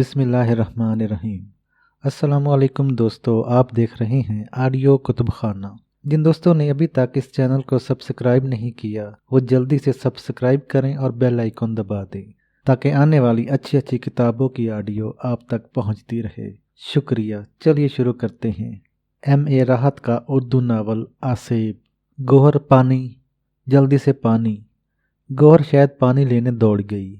बिस्मिल्लाहिर्रहमानिर्रहीम। अस्सलाम वालेकुम दोस्तों, आप देख रहे हैं ऑडियो कुतुब खाना। जिन दोस्तों ने अभी तक इस चैनल को सब्सक्राइब नहीं किया वो जल्दी से सब्सक्राइब करें और बेल आइकन दबा दें ताकि आने वाली अच्छी अच्छी किताबों की ऑडियो आप तक पहुंचती रहे। शुक्रिया। चलिए शुरू करते हैं। M.A. राहत का उर्दू नावल आसेब। गोहर पानी, जल्दी से पानी। गोहर शायद पानी लेने दौड़ गई।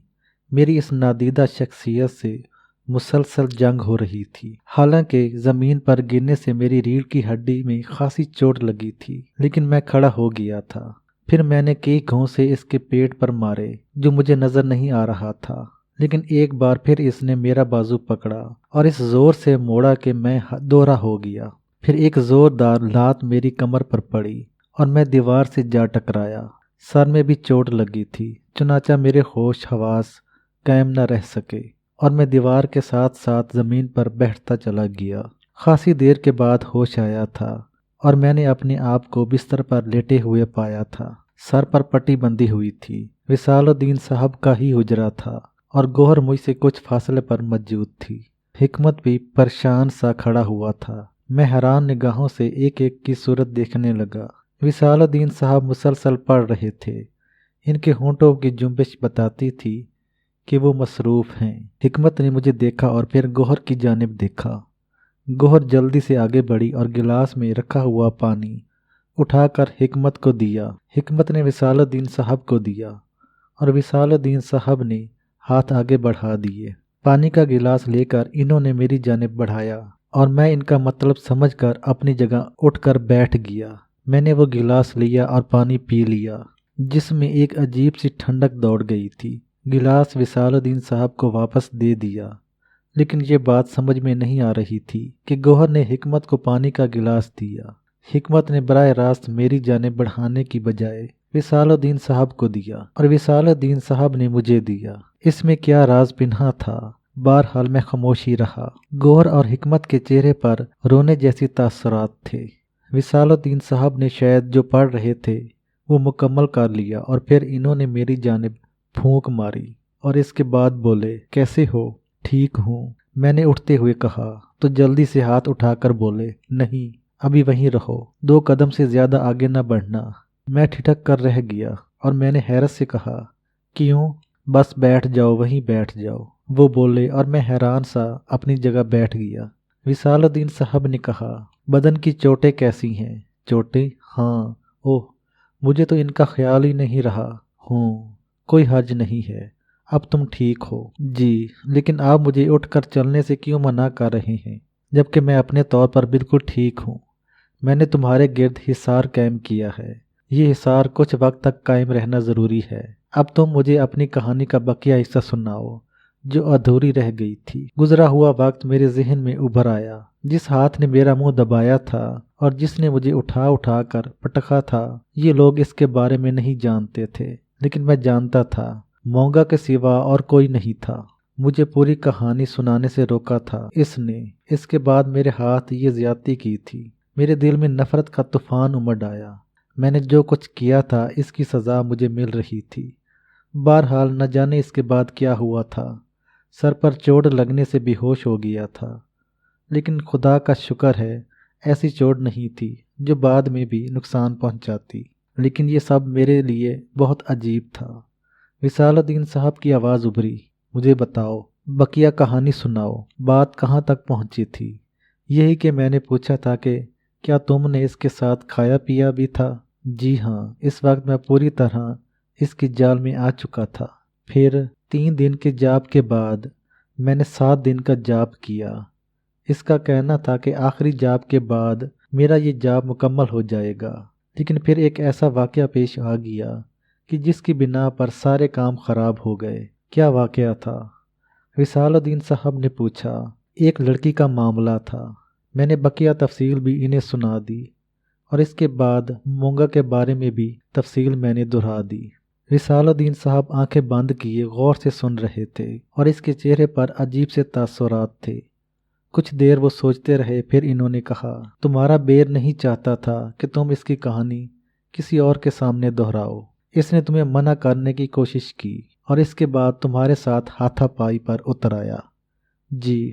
मेरी इस नादीदा शख्सियत से मुसलसल जंग हो रही थी। हालांकि ज़मीन पर गिरने से मेरी रीढ़ की हड्डी में खासी चोट लगी थी, लेकिन मैं खड़ा हो गया था। फिर मैंने कई घोंसे इसके पेट पर मारे जो मुझे नज़र नहीं आ रहा था, लेकिन एक बार फिर इसने मेरा बाजू पकड़ा और इस जोर से मोड़ा कि मैं दोहरा हो गया। फिर एक जोरदार लात मेरी कमर पर पड़ी और मैं दीवार से जा टकराया। सर में भी चोट लगी थी, चुनाचा मेरे होश हवास कायम न रह सके और मैं दीवार के साथ साथ ज़मीन पर बैठता चला गया। खासी देर के बाद होश आया था और मैंने अपने आप को बिस्तर पर लेटे हुए पाया था। सर पर पट्टी बंधी हुई थी। विसालुद्दीन साहब का ही हुजरा था और गोहर मुझसे कुछ फासले पर मौजूद थी। हिकमत भी परेशान सा खड़ा हुआ था। मैं हैरान निगाहों से एक एक की सूरत देखने लगा। विसालुद्दीन साहब मुसलसल पढ़ रहे थे। इनके होंठों की जुम्बिश बताती थी कि वो मसरूफ़ हैं। हिकमत ने मुझे देखा और फिर गोहर की जानिब देखा। गोहर जल्दी से आगे बढ़ी और गिलास में रखा हुआ पानी उठाकर हिकमत को दिया। हिकमत ने विसालुद्दीन साहब को दिया और विसालुद्दीन साहब ने हाथ आगे बढ़ा दिए। पानी का गिलास लेकर इन्होंने मेरी जानिब बढ़ाया और मैं इनका मतलब समझकर अपनी जगह उठकर बैठ गया। मैंने वो गिलास लिया और पानी पी लिया, जिसमें एक अजीब सी ठंडक दौड़ गई थी। गिलास विसालुद्दीन साहब को वापस दे दिया, लेकिन ये बात समझ में नहीं आ रही थी कि गोहर ने हिकमत को पानी का गिलास दिया। हिकमत ने बराह रास्त मेरी जानिब बढ़ाने की बजाय विसालुद्दीन साहब को दिया और विसालुद्दीन साहब ने मुझे दिया। इसमें क्या राज पिन्हा था? बहरहाल मैं खामोशी रहा। गोहर और हिकमत के चेहरे पर रोने जैसी तासुरात थे। विसालुद्दीन साहब ने शायद जो पढ़ रहे थे वो मुकम्मल कर लिया और फिर इन्होंने मेरी जानिब फूंक मारी और इसके बाद बोले, कैसे हो? ठीक हूँ, मैंने उठते हुए कहा। तो जल्दी से हाथ उठाकर बोले, नहीं, अभी वहीं रहो, 2 कदम से ज़्यादा आगे न बढ़ना। मैं ठिठक कर रह गया और मैंने हैरत से कहा, क्यों? बस बैठ जाओ, वहीं बैठ जाओ। वो बोले और मैं हैरान सा अपनी जगह बैठ गया। विसालुद्दीन साहब ने कहा, बदन की चोटें कैसी हैं? चोटें? हाँ। ओह, मुझे तो इनका ख्याल ही नहीं रहा। हूँ, कोई हर्ज नहीं है, अब तुम ठीक हो? जी, लेकिन आप मुझे उठकर चलने से क्यों मना कर रहे हैं, जबकि मैं अपने तौर पर बिल्कुल ठीक हूँ? मैंने तुम्हारे गिर्द हिसार कायम किया है। ये हिसार कुछ वक्त तक कायम रहना ज़रूरी है। अब तुम मुझे अपनी कहानी का बकिया हिस्सा सुनाओ जो अधूरी रह गई थी। गुजरा हुआ वक्त मेरे जहन में उभर आया। जिस हाथ ने मेरा मुंह दबाया था और जिसने मुझे उठा उठा कर पटका था, ये लोग इसके बारे में नहीं जानते थे, लेकिन मैं जानता था। मोंगा के सिवा और कोई नहीं था। मुझे पूरी कहानी सुनाने से रोका था इसने। इसके बाद मेरे हाथ ये ज्यादती की थी। मेरे दिल में नफरत का तूफान उमड़ आया। मैंने जो कुछ किया था इसकी सज़ा मुझे मिल रही थी। बहरहाल न जाने इसके बाद क्या हुआ था। सर पर चोट लगने से बेहोश हो गया था, लेकिन खुदा का शुक्र है ऐसी चोट नहीं थी जो बाद में भी नुकसान पहुंचाती। लेकिन ये सब मेरे लिए बहुत अजीब था। विसालुद्दीन साहब की आवाज़ उभरी, मुझे बताओ, बकिया कहानी सुनाओ। बात कहाँ तक पहुँची थी? यही कि मैंने पूछा था कि क्या तुमने इसके साथ खाया पिया भी था? जी हाँ, इस वक्त मैं पूरी तरह इसकी जाल में आ चुका था। फिर 3 दिन के जाप के बाद मैंने 7 दिन का जाप किया। इसका कहना था कि आखिरी जाप के बाद मेरा ये जाप मुकम्मल हो जाएगा, लेकिन फिर एक ऐसा वाक़या पेश आ गया कि जिसकी बिना पर सारे काम खराब हो गए। क्या वाक़या था? विसालुद्दीन साहब ने पूछा। एक लड़की का मामला था। मैंने बकिया तफसील भी इन्हें सुना दी और इसके बाद मोंगा के बारे में भी तफसील मैंने दोहरा दी। विसालुद्दीन साहब आंखें बंद किए गौर से सुन रहे थे और इसके चेहरे पर अजीब से तासुरात थे। कुछ देर वो सोचते रहे, फिर इन्होंने कहा, तुम्हारा बेर नहीं चाहता था कि तुम इसकी कहानी किसी और के सामने दोहराओ। इसने तुम्हें मना करने की कोशिश की और इसके बाद तुम्हारे साथ हाथापाई पर उतर आया। جی،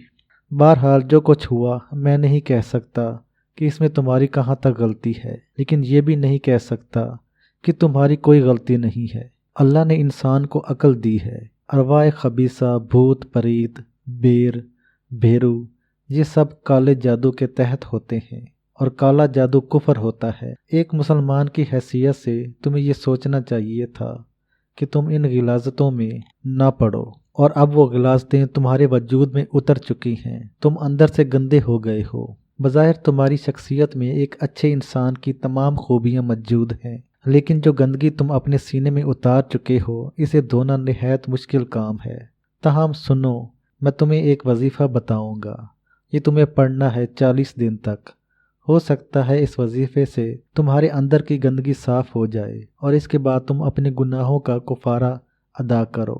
بہرحال جو کچھ ہوا میں نہیں کہہ سکتا کہ اس میں تمہاری کہاں تک غلطی ہے، لیکن یہ بھی نہیں کہہ سکتا کہ تمہاری کوئی غلطی نہیں ہے۔ اللہ نے انسان کو عقل دی ہے۔ ارواح خبیثہ، بھوت پریت، بیر، بھیرو، یہ سب کالے جادو کے تحت ہوتے ہیں، اور کالا جادو کفر ہوتا ہے۔ ایک مسلمان کی حیثیت سے تمہیں یہ سوچنا چاہیے تھا کہ تم ان غلاظتوں میں نہ پڑو، اور اب وہ غلاظتیں تمہارے وجود میں اتر چکی ہیں، تم اندر سے گندے ہو گئے ہو۔ بظاہر تمہاری شخصیت میں ایک اچھے انسان کی تمام خوبیاں موجود ہیں، لیکن جو گندگی تم اپنے سینے میں اتار چکے ہو اسے دھونا نہایت مشکل کام ہے۔ تاہم سنو، میں تمہیں ایک وظیفہ بتاؤں گا، یہ تمہیں پڑھنا ہے 40 دن تک۔ ہو سکتا ہے اس وظیفے سے تمہارے اندر کی گندگی صاف ہو جائے، اور اس کے بعد تم اپنے گناہوں کا کفارہ ادا کرو،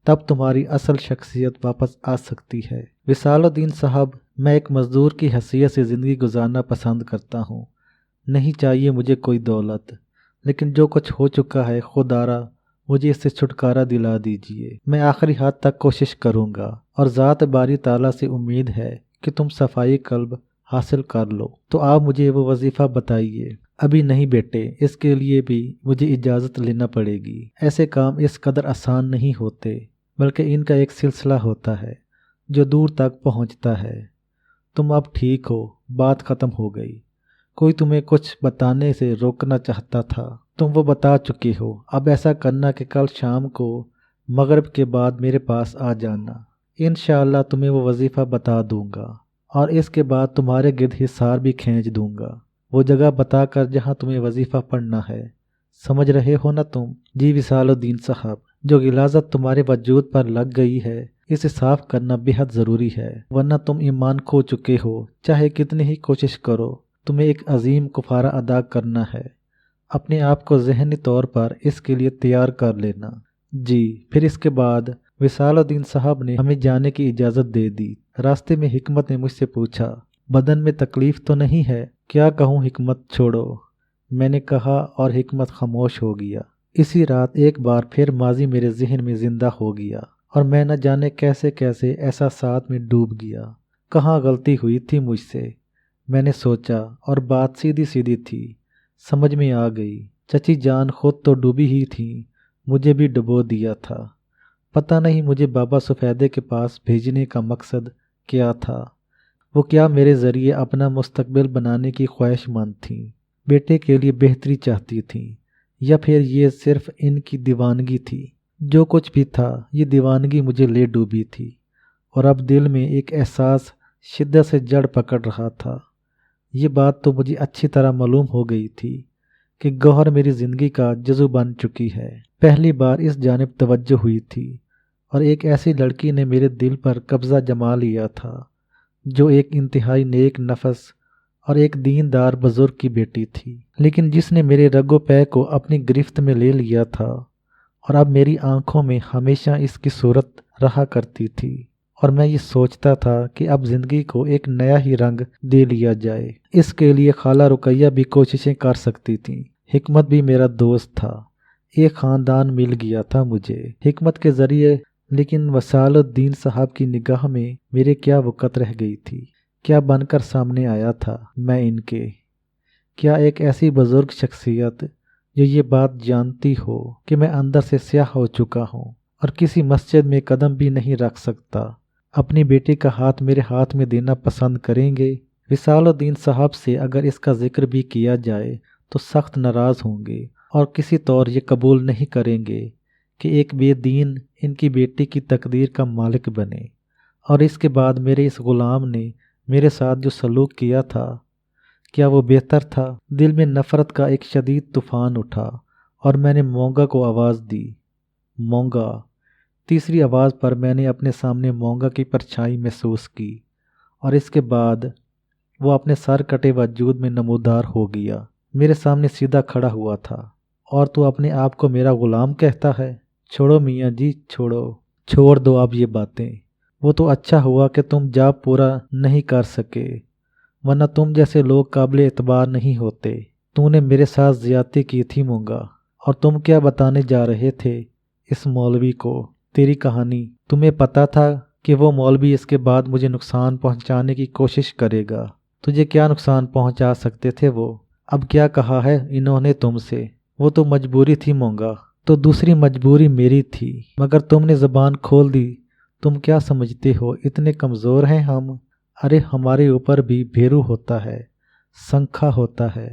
تب تمہاری اصل شخصیت واپس آ سکتی ہے۔ وصال الدین صاحب، میں ایک مزدور کی حیثیت سے زندگی گزارنا پسند کرتا ہوں۔ نہیں چاہیے مجھے کوئی دولت، لیکن جو کچھ ہو چکا ہے خدارا مجھے اس سے چھٹکارا دلا دیجیے۔ میں آخری حد تک کوشش کروں گا، اور ذات باری تعالیٰ سے امید ہے کہ تم صفائی قلب حاصل کر لو۔ تو آپ مجھے وہ وظیفہ بتائیے۔ ابھی نہیں بیٹے، اس کے لیے بھی مجھے اجازت لینا پڑے گی۔ ایسے کام اس قدر آسان نہیں ہوتے، بلکہ ان کا ایک سلسلہ ہوتا ہے جو دور تک پہنچتا ہے۔ تم اب ٹھیک ہو، بات ختم ہو گئی۔ کوئی تمہیں کچھ بتانے سے روکنا چاہتا تھا، تم وہ بتا چکے ہو۔ اب ایسا کرنا کہ کل شام کو مغرب کے بعد میرے پاس آ جانا، انشاءاللہ تمہیں وہ وظیفہ بتا دوں گا، اور اس کے بعد تمہارے گرد حصار بھی کھینچ دوں گا، وہ جگہ بتا کر جہاں تمہیں وظیفہ پڑھنا ہے۔ سمجھ رہے ہو نا تم؟ جی وصال الدین صاحب، جو غلاظت تمہارے وجود پر لگ گئی ہے اسے صاف کرنا بے حد ضروری ہے، ورنہ تم ایمان کھو چکے ہو۔ چاہے کتنی ہی کوشش کرو، تمہیں ایک عظیم کفارہ ادا کرنا ہے۔ اپنے آپ کو ذہنی طور پر اس کے لیے تیار کر لینا۔ جی، پھر اس کے بعد وصال الدین صاحب نے ہمیں جانے کی اجازت دے دی۔ راستے میں حکمت نے مجھ سے پوچھا، بدن میں تکلیف تو نہیں ہے؟ کیا کہوں حکمت، چھوڑو، میں نے کہا، اور حکمت خاموش ہو گیا۔ اسی رات ایک بار پھر ماضی میرے ذہن میں زندہ ہو گیا، اور میں نہ جانے کیسے کیسے احساسات میں ڈوب گیا۔ کہاں غلطی ہوئی تھی مجھ سے؟ میں نے سوچا، اور بات سیدھی سیدھی تھی، سمجھ میں آ گئی۔ چچی جان خود تو ڈوبی ہی تھیں، مجھے بھی ڈبو دیا تھا۔ پتہ نہیں مجھے بابا سفیدے کے پاس بھیجنے کا مقصد کیا تھا۔ وہ کیا میرے ذریعے اپنا مستقبل بنانے کی خواہش مند تھیں، بیٹے کے لیے بہتری چاہتی تھیں، یا پھر یہ صرف ان کی دیوانگی تھی؟ جو کچھ بھی تھا، یہ دیوانگی مجھے لے ڈوبی تھی، اور اب دل میں ایک احساس شدت سے جڑ پکڑ رہا تھا۔ یہ بات تو مجھے اچھی طرح معلوم ہو گئی تھی کہ گوہر میری زندگی کا جزو بن چکی ہے۔ پہلی بار اس جانب توجہ ہوئی تھی، اور ایک ایسی لڑکی نے میرے دل پر قبضہ جما لیا تھا جو ایک انتہائی نیک نفس اور ایک دیندار بزرگ کی بیٹی تھی، لیکن جس نے میرے رگ و پے کو اپنی گرفت میں لے لیا تھا، اور اب میری آنکھوں میں ہمیشہ اس کی صورت رہا کرتی تھی، اور میں یہ سوچتا تھا کہ اب زندگی کو ایک نیا ہی رنگ دے لیا جائے۔ اس کے لیے خالہ رقیہ بھی کوششیں کر سکتی تھیں، حکمت بھی میرا دوست تھا، ایک خاندان مل گیا تھا مجھے حکمت کے ذریعے۔ لیکن وصال الدین صاحب کی نگاہ میں میرے کیا وقت رہ گئی تھی؟ کیا بن کر سامنے آیا تھا میں ان کے؟ کیا ایک ایسی بزرگ شخصیت جو یہ بات جانتی ہو کہ میں اندر سے سیاہ ہو چکا ہوں اور کسی مسجد میں قدم بھی نہیں رکھ سکتا، اپنی بیٹی کا ہاتھ میرے ہاتھ میں دینا پسند کریں گے؟ وصال الدین صاحب سے اگر اس کا ذکر بھی کیا جائے تو سخت ناراض ہوں گے، اور کسی طور یہ قبول نہیں کریں گے کہ ایک بے دین ان کی بیٹی کی تقدیر کا مالک بنے۔ اور اس کے بعد میرے اس غلام نے میرے ساتھ جو سلوک کیا تھا، کیا وہ بہتر تھا؟ دل میں نفرت کا ایک شدید طوفان اٹھا، اور میں نے مونگا کو آواز دی، مونگا۔ تیسری آواز پر میں نے اپنے سامنے مونگا کی پرچھائی محسوس کی، اور اس کے بعد وہ اپنے سر کٹے وجود میں نمودار ہو گیا، میرے سامنے سیدھا کھڑا ہوا تھا۔ اور تو اپنے آپ کو میرا غلام کہتا ہے؟ چھوڑو میاں جی، چھوڑ دو اب یہ باتیں۔ وہ تو اچھا ہوا کہ تم جاب پورا نہیں کر سکے، ورنہ تم جیسے لوگ قابل اعتبار نہیں ہوتے۔ تو نے میرے ساتھ زیادتی کی تھی مونگا، اور تم کیا بتانے جا رہے تھے اس مولوی کو؟ تیری کہانی تمہیں پتا تھا कि वो मौलवी इसके बाद मुझे नुकसान पहुंचाने की कोशिश करेगा। तुझे क्या नुकसान पहुंचा सकते थे वो? अब क्या कहा है इन्होंने तुमसे? वो तो मजबूरी थी मोंगा। तो दूसरी मजबूरी मेरी थी, मगर तुमने ज़बान खोल दी। तुम क्या समझते हो इतने कमज़ोर हैं हम? अरे हमारे ऊपर भी भेरू होता है, संखा होता है,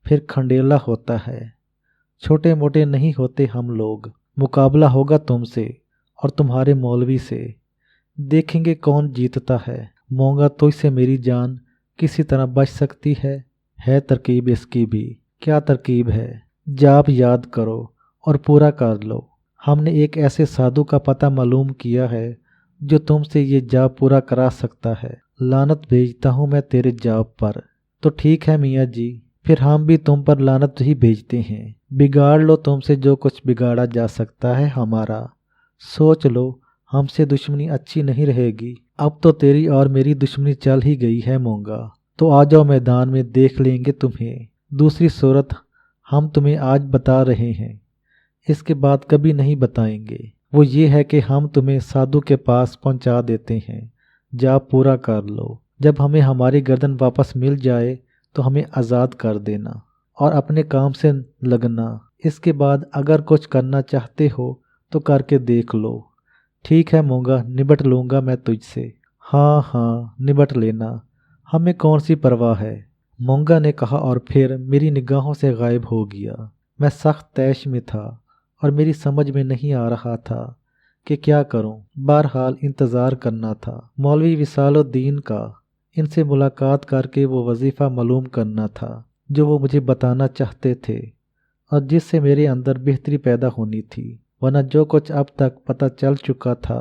फिर खंडेला होता है। छोटे मोटे नहीं होते हम लोग। मुकाबला होगा तुमसे और तुम्हारे मौलवी से। देखेंगे कौन जीतता है। मोंगा तो इससे मेरी जान किसी तरह बच सकती है। तरकीब इसकी भी। क्या तरकीब है? जाप याद करो और पूरा कर लो। हमने एक ऐसे साधु का पता मालूम किया है जो तुमसे ये जाप पूरा करा सकता है। लानत भेजता हूँ मैं तेरे जाप पर। तो ठीक है मियाँ जी, फिर हम भी तुम पर लानत ही भेजते हैं। बिगाड़ लो तुमसे जो कुछ बिगाड़ा जा सकता है हमारा। सोच लो, हमसे दुश्मनी अच्छी नहीं रहेगी। अब तो तेरी और मेरी दुश्मनी चल ही गई है मोंगा। तो आ जाओ मैदान में, देख लेंगे तुम्हें। दूसरी सूरत हम तुम्हें आज बता रहे हैं, इसके बाद कभी नहीं बताएंगे। वो ये है कि हम तुम्हें साधु के पास पहुंचा देते हैं। जाप पूरा कर लो। जब हमें हमारी गर्दन वापस मिल जाए तो हमें आज़ाद कर देना और अपने काम से लगना। इसके बाद अगर कुछ करना चाहते हो तो करके देख लो। ठीक है मोंगा, निबट लूँगा मैं तुझसे। हाँ हाँ, निबट लेना, हमें कौन सी परवाह है, मोंगा ने कहा और फिर मेरी निगाहों से गायब हो गया। मैं सख्त तैश में था और मेरी समझ में नहीं आ रहा था कि क्या करूं। बहरहाल इंतज़ार करना था मौलवी विसालुद्दीन का। इनसे मुलाकात करके वो वजीफ़ा मालूम करना था जो वो मुझे बताना चाहते थे और जिससे मेरे अंदर बेहतरी पैदा होनी थी। वरना जो कुछ अब तक पता चल चुका था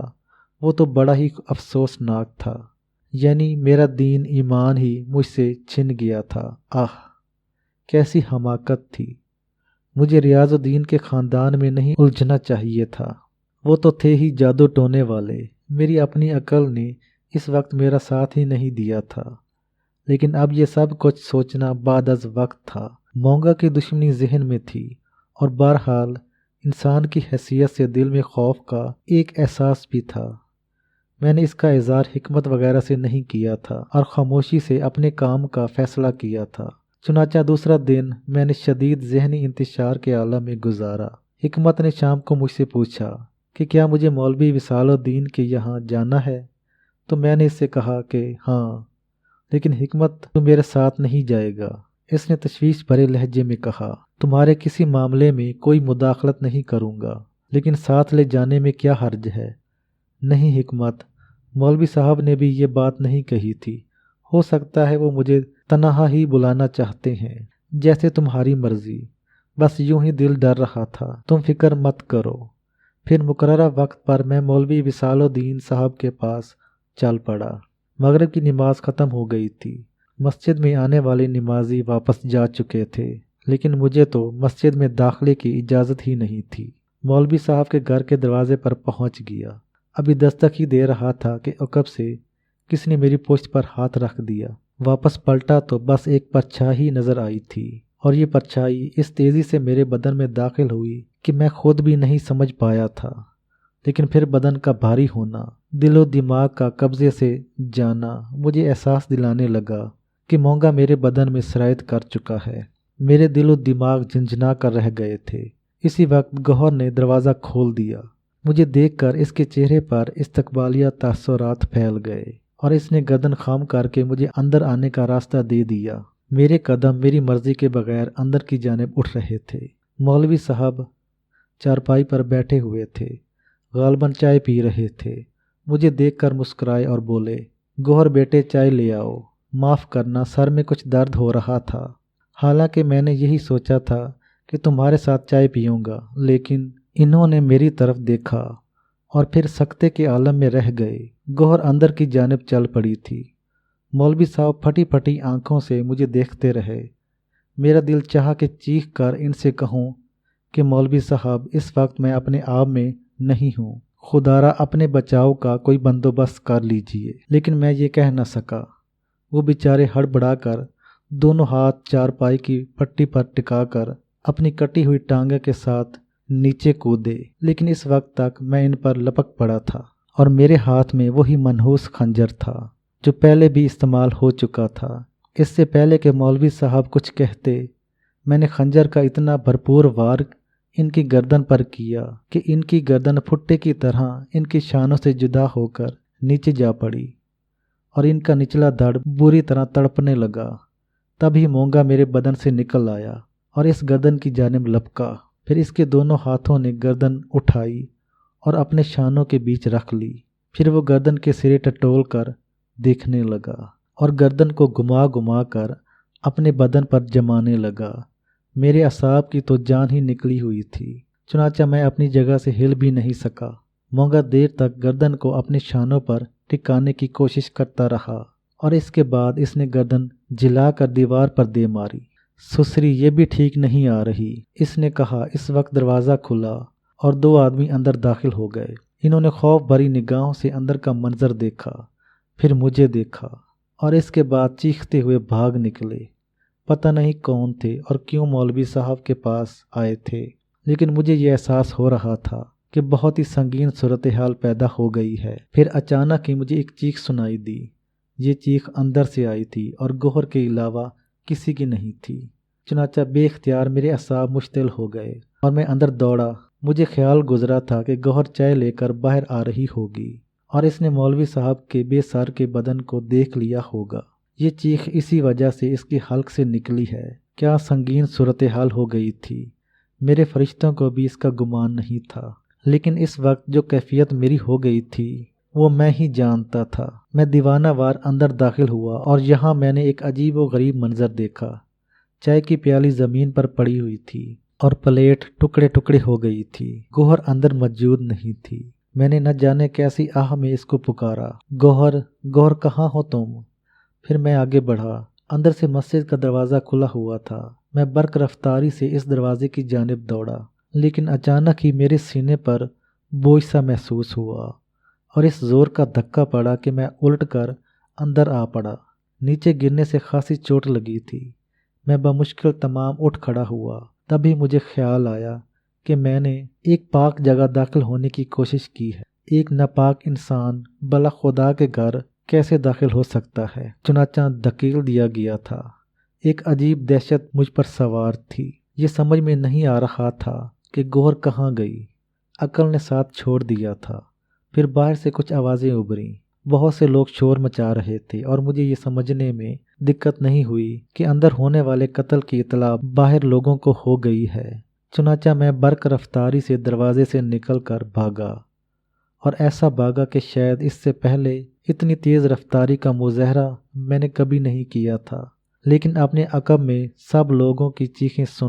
वो तो बड़ा ही अफसोसनाक था। यानी मेरा दीन ईमान ही मुझसे छिन गया था। आह, कैसी हमाकत थी। मुझे रियाजुद्दीन के ख़ानदान में नहीं उलझना चाहिए था। वो तो थे ही जादू टोने वाले। मेरी अपनी अकल ने इस वक्त मेरा साथ ही नहीं दिया था। लेकिन अब ये सब कुछ सोचना बाद अज़ वक्त था। मोंगा की दुश्मनी जहन में थी और बहरहाल इंसान की हैसियत से दिल में खौफ का एक एहसास भी था। मैंने इसका इज़हार हिकमत वगैरह से नहीं किया था और खामोशी से अपने काम का फैसला किया था। चुनाचा दूसरा दिन मैंने शदीद ज़हनी इंतशार के आलम में गुजारा। हिकमत ने शाम को मुझसे पूछा कि क्या मुझे मौलवी विसालुद्दीन के यहाँ जाना है। तो मैंने इससे कहा कि हाँ, लेकिन हिकमत तू मेरे साथ नहीं जाएगा। इसने तशवीश भरे लहजे में कहा, तुम्हारे किसी मामले में कोई मुदाखलत नहीं करूँगा, लेकिन साथ ले जाने में क्या हर्ज है। नहीं हिकमत, मौलवी साहब ने भी ये बात नहीं कही थी। हो सकता है वो मुझे तनहा ही बुलाना चाहते हैं। जैसे तुम्हारी मर्जी। बस यूं ही दिल डर रहा था। तुम फिक्र मत करो। फिर मुकर्ररा वक्त पर मैं मौलवी विसालुद्दीन साहब के पास चल पड़ा। मगरिब की नमाज ख़त्म हो गई थी। मस्जिद में आने वाले नमाजी वापस जा चुके थे, लेकिन मुझे तो मस्जिद में दाखिले की इजाज़त ही नहीं थी। मौलवी साहब के घर के दरवाजे पर पहुंच गया। अभी दस्तक ही दे रहा था कि अकब से किसी ने मेरी पुश्त पर हाथ रख दिया। वापस पलटा तो बस एक परछाई नज़र आई थी और ये परछाई इस तेज़ी से मेरे बदन में दाखिल हुई कि मैं खुद भी नहीं समझ पाया था। लेकिन फिर बदन का भारी होना, दिलो दिमाग का कब्ज़े से जाना मुझे एहसास दिलाने लगा कि मोंगा मेरे बदन में सरायत कर चुका है। मेरे दिलो दिमाग झंझना कर रह गए थे। इसी वक्त गौहर ने दरवाज़ा खोल दिया। मुझे देखकर इसके चेहरे पर इस्तकबालिया तासुरात फैल गए और इसने गर्दन खाम करके मुझे अंदर आने का रास्ता दे दिया। मेरे कदम मेरी मर्जी के बगैर अंदर की जानिब उठ रहे थे। मौलवी साहब चारपाई पर बैठे हुए थे, गालबन चाय पी रहे थे। मुझे देखकर मुस्कुराए और बोले, गौहर बेटे चाय ले आओ। माफ़ करना, सर में कुछ दर्द हो रहा था। हालांकि मैंने यही सोचा था कि तुम्हारे साथ चाय पीऊँगा, लेकिन इन्होंने मेरी तरफ देखा और फिर सकते के आलम में रह गए। गौहर अंदर की जानिब चल पड़ी थी। मौलवी साहब फटी फटी आंखों से मुझे देखते रहे। मेरा दिल चाहा कि चीख कर इनसे कहूँ कि मौलवी साहब, इस वक्त मैं अपने आप में नहीं हूँ, खुदारा अपने बचाव का कोई बंदोबस्त कर लीजिए। लेकिन मैं ये कह न सका। वो बेचारे हड़बड़ाकर दोनों हाथ चारपाई की पट्टी पर टिकाकर अपनी कटी हुई टांगे के साथ नीचे कूदे, लेकिन इस वक्त तक मैं इन पर लपक पड़ा था اور میرے ہاتھ میں وہی منحوس خنجر تھا جو پہلے بھی استعمال ہو چکا تھا۔ اس سے پہلے کہ مولوی صاحب کچھ کہتے، میں نے خنجر کا اتنا بھرپور وار ان کی گردن پر کیا کہ ان کی گردن پھٹے کی طرح ان کی شانوں سے جدا ہو کر نیچے جا پڑی اور ان کا نچلا دھڑ بری طرح تڑپنے لگا۔ تبھی مونگا میرے بدن سے نکل آیا اور اس گردن کی جانب لپکا۔ پھر اس کے دونوں ہاتھوں نے گردن اٹھائی اور اپنے شانوں کے بیچ رکھ لی۔ پھر وہ گردن کے سرے ٹٹول کر دیکھنے لگا اور گردن کو گھما گھما کر اپنے بدن پر جمانے لگا۔ میرے اعصاب کی تو جان ہی نکلی ہوئی تھی، چنانچہ میں اپنی جگہ سے ہل بھی نہیں سکا۔ مونگا دیر تک گردن کو اپنے شانوں پر ٹکانے کی کوشش کرتا رہا اور اس کے بعد اس نے گردن جھلا کر دیوار پر دے ماری۔ سسری یہ بھی ٹھیک نہیں آ رہی، اس نے کہا۔ اس وقت دروازہ کھلا اور دو آدمی اندر داخل ہو گئے۔ انہوں نے خوف بھری نگاہوں سے اندر کا منظر دیکھا، پھر مجھے دیکھا اور اس کے بعد چیختے ہوئے بھاگ نکلے۔ پتہ نہیں کون تھے اور کیوں مولوی صاحب کے پاس آئے تھے، لیکن مجھے یہ احساس ہو رہا تھا کہ بہت ہی سنگین صورتحال پیدا ہو گئی ہے۔ پھر اچانک ہی مجھے ایک چیخ سنائی دی۔ یہ چیخ اندر سے آئی تھی اور گوہر کے علاوہ کسی کی نہیں تھی۔ چنانچہ بے اختیار میرے اعصاب مشتعل ہو گئے اور میں اندر دوڑا۔ مجھے خیال گزرا تھا کہ گوہر چائے لے کر باہر آ رہی ہوگی اور اس نے مولوی صاحب کے بے سر کے بدن کو دیکھ لیا ہوگا۔ یہ چیخ اسی وجہ سے اس کی حلق سے نکلی ہے۔ کیا سنگین صورتحال ہو گئی تھی۔ میرے فرشتوں کو بھی اس کا گمان نہیں تھا، لیکن اس وقت جو کیفیت میری ہو گئی تھی وہ میں ہی جانتا تھا۔ میں دیوانہ وار اندر داخل ہوا اور یہاں میں نے ایک عجیب و غریب منظر دیکھا۔ چائے کی پیالی زمین پر پڑی ہوئی تھی اور پلیٹ ٹکڑے ٹکڑے ہو گئی تھی۔ گوہر اندر موجود نہیں تھی۔ میں نے نہ جانے کیسی آہ میں اس کو پکارا، گوہر، گوہر کہاں ہو تم؟ پھر میں آگے بڑھا۔ اندر سے مسجد کا دروازہ کھلا ہوا تھا۔ میں برق رفتاری سے اس دروازے کی جانب دوڑا، لیکن اچانک ہی میرے سینے پر بوجھ سا محسوس ہوا اور اس زور کا دھکا پڑا کہ میں الٹ کر اندر آ پڑا۔ نیچے گرنے سے خاصی چوٹ لگی تھی۔ میں بمشکل تمام اٹھ کھڑا ہوا۔ تبھی مجھے خیال آیا کہ میں نے ایک پاک جگہ داخل ہونے کی کوشش کی ہے۔ ایک ناپاک انسان بلا خدا کے گھر کیسے داخل ہو سکتا ہے؟ چنانچہ دھکیل دیا گیا تھا۔ ایک عجیب دہشت مجھ پر سوار تھی۔ یہ سمجھ میں نہیں آ رہا تھا کہ گوہر کہاں گئی۔ عقل نے ساتھ چھوڑ دیا تھا۔ پھر باہر سے کچھ آوازیں ابھریں۔ بہت سے لوگ شور مچا رہے تھے اور مجھے یہ سمجھنے میں دقت نہیں ہوئی کہ اندر ہونے والے قتل کی اطلاع باہر لوگوں کو ہو گئی ہے۔ چنانچہ میں برق رفتاری سے دروازے سے نکل کر بھاگا، اور ایسا بھاگا کہ شاید اس سے پہلے اتنی تیز رفتاری کا مظاہرہ میں نے کبھی نہیں کیا تھا۔ لیکن اپنے عقب میں سب لوگوں کی چیخیں سن